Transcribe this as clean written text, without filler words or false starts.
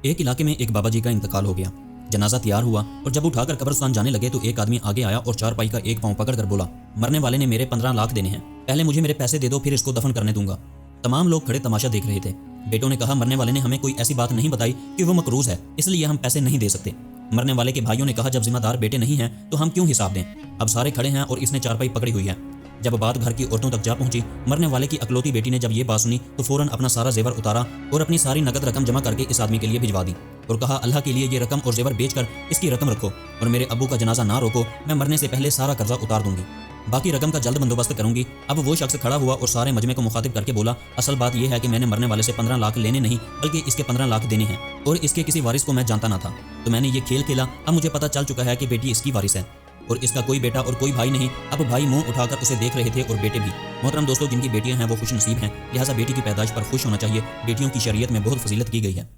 एक इलाके में एक बाबा जी का इंतकाल हो गया। जनाजा तैयार हुआ और जब उठाकर कब्रिस्तान जाने लगे तो एक आदमी आगे आया और चारपाई का एक पांव पकड़कर बोला, मरने वाले ने मेरे 15 लाख देने हैं, पहले मुझे मेरे पैसे दे दो, फिर इसको दफन करने दूंगा। तमाम लोग खड़े तमाशा देख रहे थे। बेटों ने कहा, मरने वाले ने हमें कोई ऐसी बात नहीं बताई कि वो मकरूज है, इसलिए हम पैसे नहीं दे सकते। मरने वाले के भाइयों ने कहा, जब जिम्मेदार बेटे नहीं हैं तो हम क्यों हिसाब दें। अब सारे खड़े हैं और इसने चारपाई पकड़ी हुई है। जब बात घर की औरतों तक जा पहुंची, मरने वाले की अकलौती बेटी ने जब ये बात सुनी तो फौरन अपना सारा जेवर उतारा और अपनी सारी नकद रकम जमा करके इस आदमी के लिए भिजवा दी और कहा, अल्लाह के लिए ये रकम और जेवर बेचकर इसकी रकम रखो और मेरे अब्बू का जनाजा ना रोको, मैं मरने से पहले सारा कर्जा उतार दूंगी, बाकी रकम का जल्द बंदोबस्त करूंगी। अब वो शख्स खड़ा हुआ और सारे मजमे को मुखातिब करके बोला, असल बात यह है कि मैंने मरने वाले से 15 लाख लेने नहीं बल्कि इसके 15 लाख देने हैं और इसके किसी वारिस को मैं जानता ना था, तो मैंने ये खेल खेला। अब मुझे पता चल चुका है कि बेटी इसकी वारिस है और इसका कोई बेटा और कोई भाई नहीं। अब भाई मुंह उठाकर उसे देख रहे थे और बेटे भी। मोहतरम दोस्तों, जिनकी बेटियां हैं वो खुश नसीब हैं, लिहाजा बेटी की पैदाइश पर खुश होना चाहिए। बेटियों की शरीयत में बहुत फजीलत की गई है।